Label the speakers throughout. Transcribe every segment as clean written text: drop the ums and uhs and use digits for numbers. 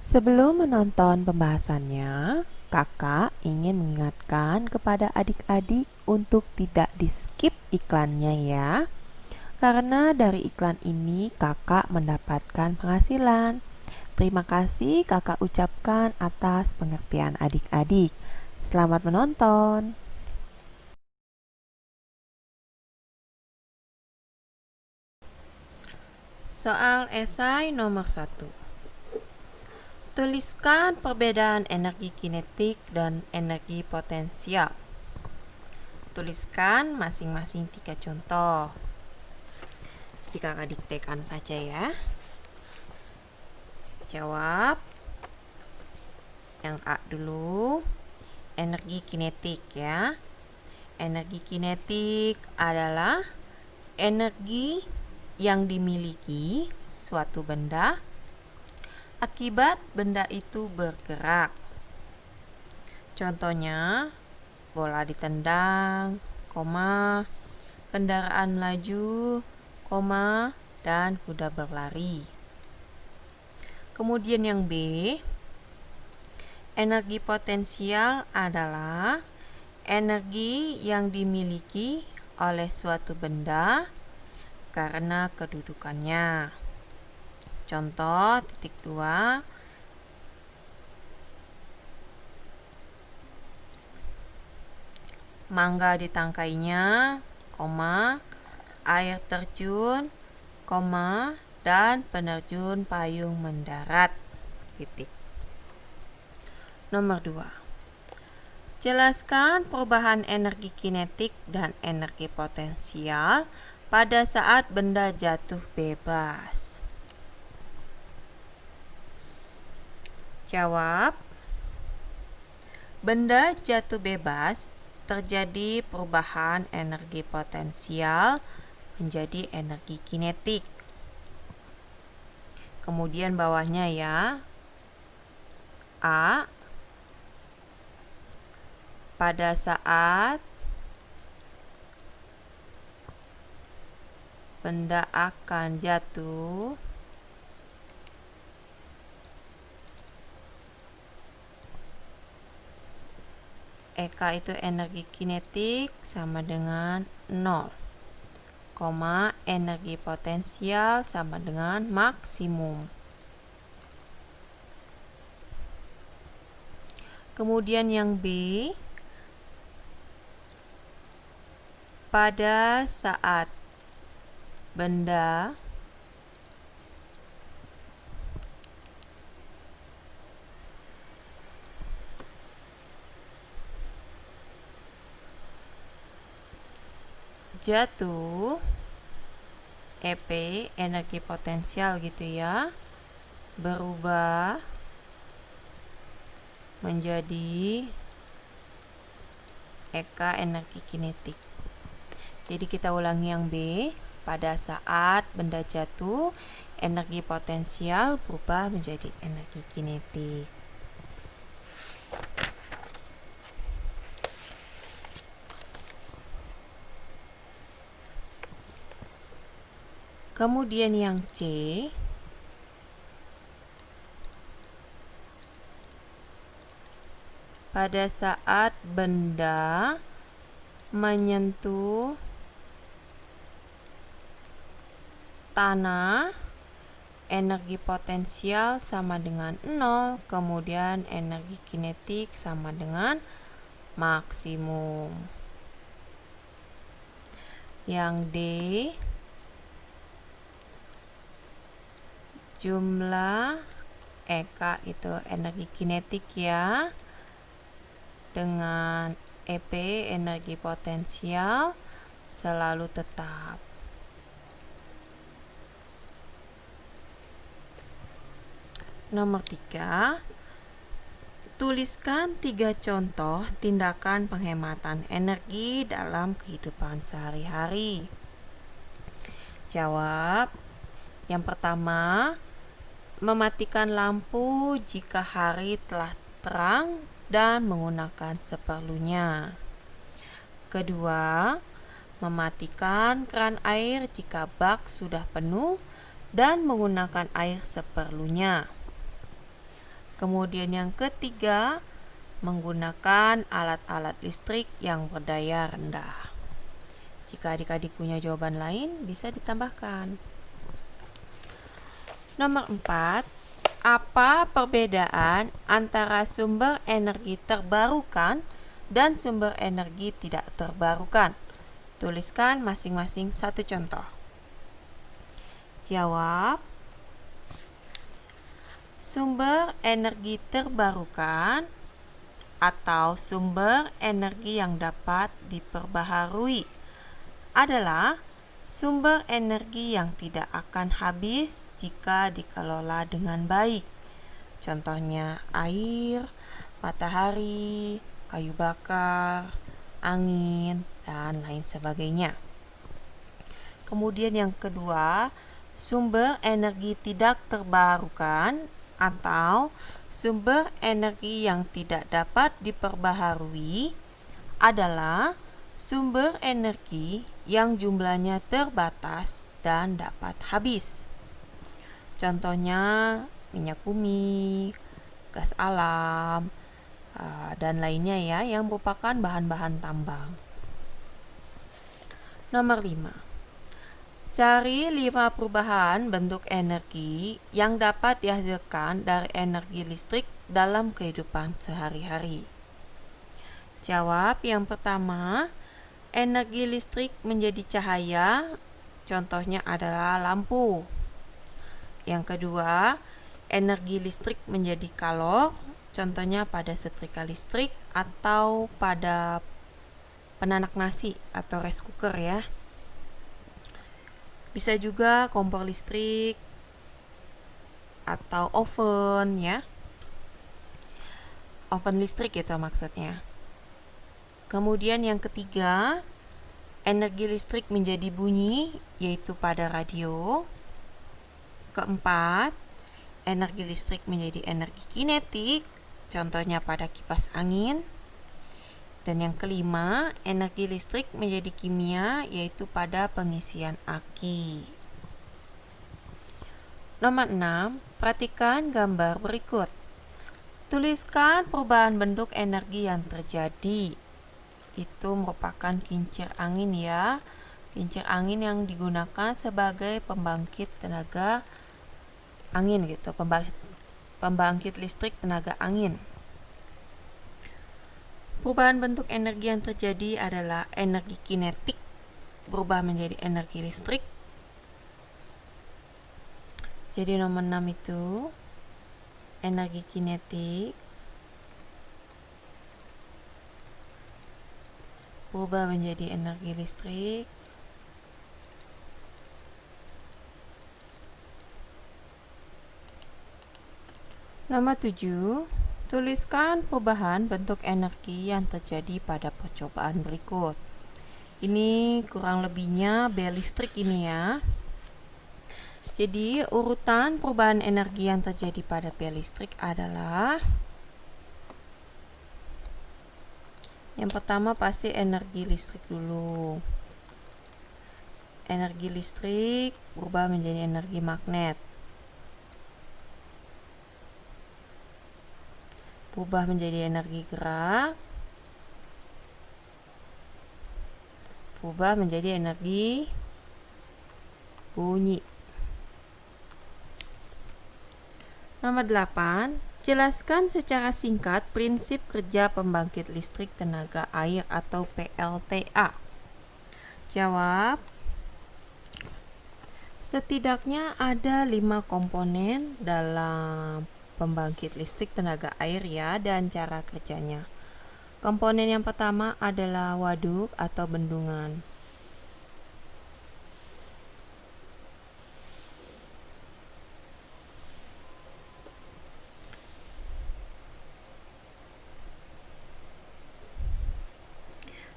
Speaker 1: Sebelum menonton pembahasannya, kakak ingin mengingatkan kepada adik-adik untuk tidak di-skip iklannya ya. Karena dari iklan ini kakak mendapatkan penghasilan. Terima kasih kakak ucapkan atas pengertian adik-adik. Selamat menonton. Soal esai nomor 1. Tuliskan perbedaan energi kinetik dan energi potensial. Tuliskan masing-masing 3 contoh. Jadi kakak diktekan saja ya. Jawab. Yang A dulu. Energi kinetik ya. Energi kinetik adalah energi yang dimiliki suatu benda akibat benda itu bergerak. Contohnya, bola ditendang, kendaraan laju, dan kuda berlari. Kemudian yang B, energi potensial adalah energi yang dimiliki oleh suatu benda karena kedudukannya. Contoh titik 2, mangga ditangkainya, air terjun, dan penerjun payung mendarat. Titik. Nomor 2. Jelaskan perubahan energi kinetik dan energi potensial pada saat benda jatuh bebas. Jawab. Benda jatuh bebas terjadi perubahan energi potensial menjadi energi kinetik. Kemudian bawahnya ya. A. Pada saat benda akan jatuh, EK itu energi kinetik sama dengan 0, energi potensial sama dengan maksimum. Kemudian yang B, pada saat benda jatuh, EP energi potensial gitu ya, berubah menjadi EK energi kinetik. Jadi kita ulangi yang B. Pada saat benda jatuh, energi potensial berubah menjadi energi kinetik. Kemudian yang C, pada saat benda menyentuh tanah, energi potensial sama dengan 0, kemudian energi kinetik sama dengan maksimum. Yang D, jumlah EK itu energi kinetik ya, dengan EP energi potensial selalu tetap. Nomor 3, tuliskan 3 contoh tindakan penghematan energi dalam kehidupan sehari-hari. Jawab. Yang pertama, mematikan lampu jika hari telah terang dan menggunakan seperlunya. Kedua, mematikan keran air jika bak sudah penuh dan menggunakan air seperlunya. Kemudian yang ketiga, menggunakan alat-alat listrik yang berdaya rendah. Jika adik-adik punya jawaban lain, bisa ditambahkan. Nomor 4, apa perbedaan antara sumber energi terbarukan dan sumber energi tidak terbarukan? Tuliskan masing-masing satu contoh. Jawab. Sumber energi terbarukan atau sumber energi yang dapat diperbaharui adalah sumber energi yang tidak akan habis jika dikelola dengan baik. Contohnya air, matahari, kayu bakar, angin, dan lain sebagainya. Kemudian yang kedua, sumber energi tidak terbarukan atau sumber energi yang tidak dapat diperbaharui adalah sumber energi yang jumlahnya terbatas dan dapat habis. Contohnya minyak bumi, gas alam, dan lainnya ya, yang merupakan bahan-bahan tambang. Nomor 5. Cari 5 perubahan bentuk energi yang dapat dihasilkan dari energi listrik dalam kehidupan sehari-hari. Jawab. Yang pertama, energi listrik menjadi cahaya, contohnya adalah lampu. Yang kedua, energi listrik menjadi kalor, contohnya pada setrika listrik atau pada penanak nasi atau rice cooker ya. Bisa juga kompor listrik atau oven ya. Oven listrik itu maksudnya. Kemudian yang ketiga, energi listrik menjadi bunyi, yaitu pada radio. Keempat, energi listrik menjadi energi kinetik, contohnya pada kipas angin. Dan yang kelima, energi listrik menjadi kimia, yaitu pada pengisian aki. Nomor 6, perhatikan gambar berikut. Tuliskan perubahan bentuk energi yang terjadi. Itu merupakan kincir angin ya. Kincir angin yang digunakan sebagai pembangkit tenaga angin gitu, pembangkit listrik tenaga angin. Perubahan bentuk energi yang terjadi adalah energi kinetik berubah menjadi energi listrik. Jadi nomor 6 itu energi kinetik berubah menjadi energi listrik. Nomor 7, tuliskan perubahan bentuk energi yang terjadi pada percobaan berikut. Ini kurang lebihnya bel listrik ini ya. Jadi urutan perubahan energi yang terjadi pada bel listrik adalah yang pertama pasti energi listrik dulu. Energi listrik berubah menjadi energi magnet. Berubah menjadi energi gerak, berubah menjadi energi bunyi. Nomor 8, jelaskan secara singkat prinsip kerja pembangkit listrik tenaga air atau PLTA. Jawab. Setidaknya ada 5 komponen dalam pembangkit listrik tenaga air ya, dan cara kerjanya. Komponen yang pertama adalah waduk atau bendungan.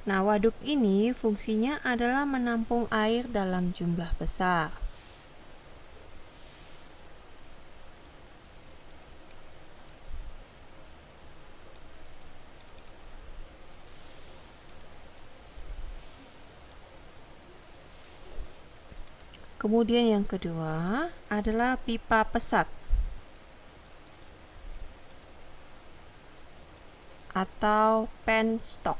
Speaker 1: Nah, waduk ini fungsinya adalah menampung air dalam jumlah besar. Kemudian yang kedua adalah pipa pesat. atau penstock.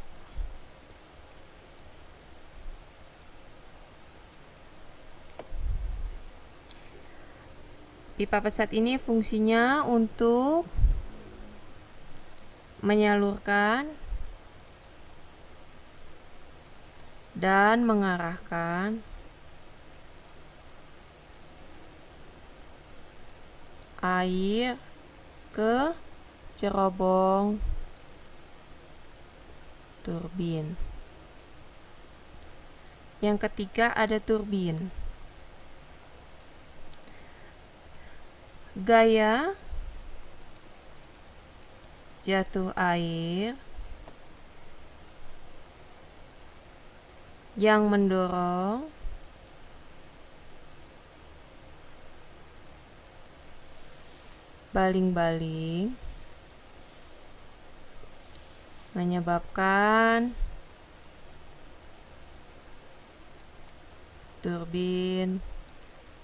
Speaker 1: Pipa pesat ini fungsinya untuk menyalurkan dan mengarahkan air ke cerobong turbin. Yang ketiga ada turbin. Gaya jatuh air yang mendorong baling-baling menyebabkan turbin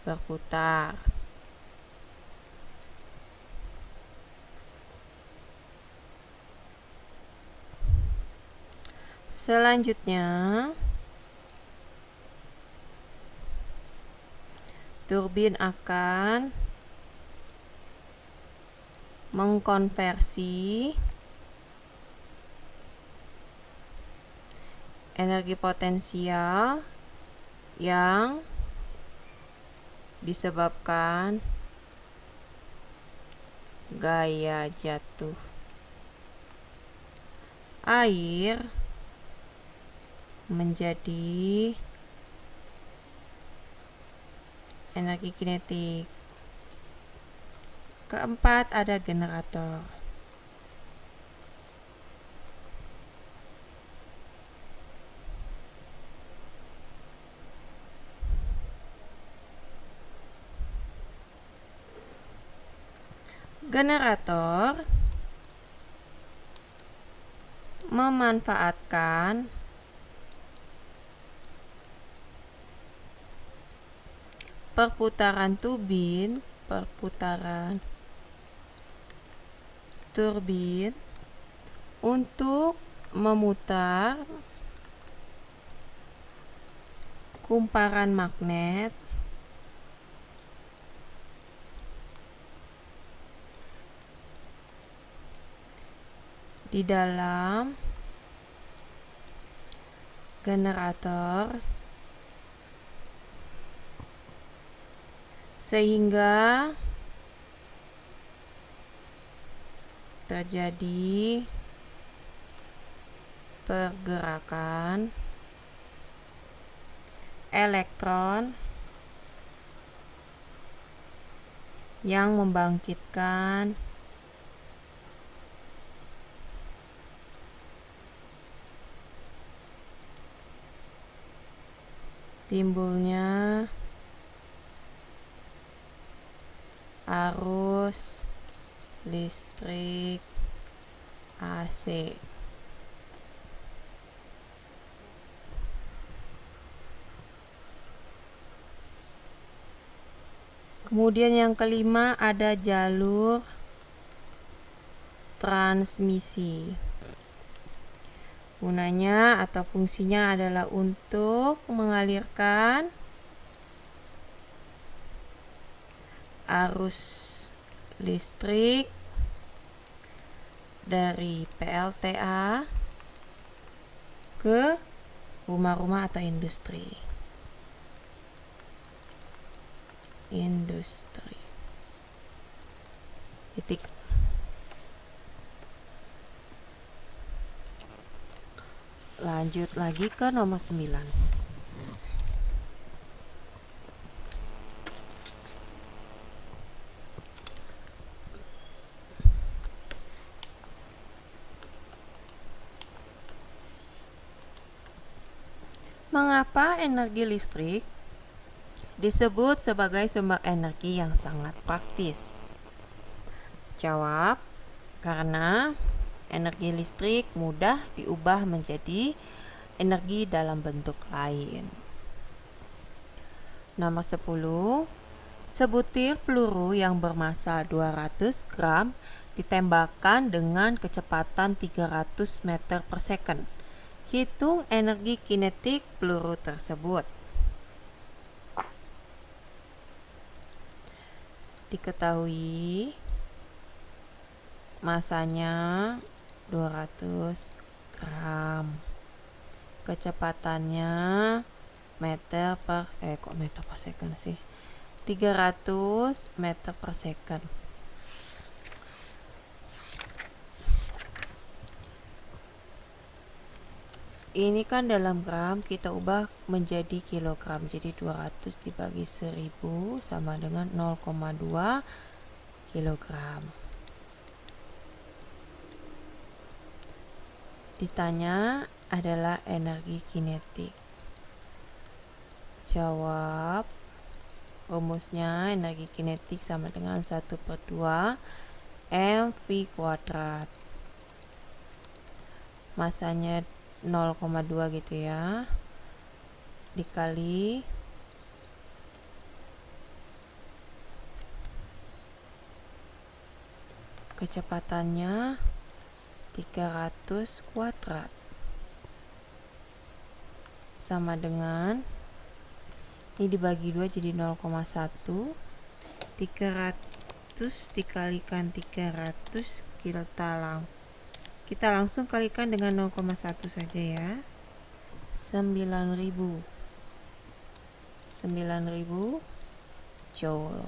Speaker 1: berputar. Selanjutnya, turbin akan mengkonversi energi potensial yang disebabkan gaya jatuh air menjadi energi kinetik. Keempat ada generator. Generator memanfaatkan perputaran turbin untuk memutar kumparan magnet di dalam generator sehingga terjadi pergerakan elektron yang membangkitkan timbulnya arus listrik AC. Kemudian yang kelima ada jalur transmisi. Gunanya atau fungsinya adalah untuk mengalirkan arus listrik dari PLTA ke rumah-rumah atau industri. Titik. Lanjut lagi ke nomor 9. Mengapa energi listrik disebut sebagai sumber energi yang sangat praktis? Jawab, karena energi listrik mudah diubah menjadi energi dalam bentuk lain. Nomor 10, sebutir peluru yang bermassa 200 gram ditembakkan dengan kecepatan 300 meter per second. Hitung energi kinetik peluru tersebut. Diketahui masanya 200 gram. Kecepatannya meter per second sih? 300 meter per second. Ini kan dalam gram, kita ubah menjadi kilogram. Jadi 200 dibagi 1000 sama dengan 0,2 kilogram. Ditanya adalah energi kinetik. Jawab. Rumusnya energi kinetik sama dengan 1/2 mv kuadrat. Masanya 0,2 gitu ya, dikali kecepatannya 300 kuadrat sama dengan, ini dibagi 2 jadi 0,1, 300 dikalikan 300 kita langsung kalikan dengan 0,1 saja ya. 9.000 Joule.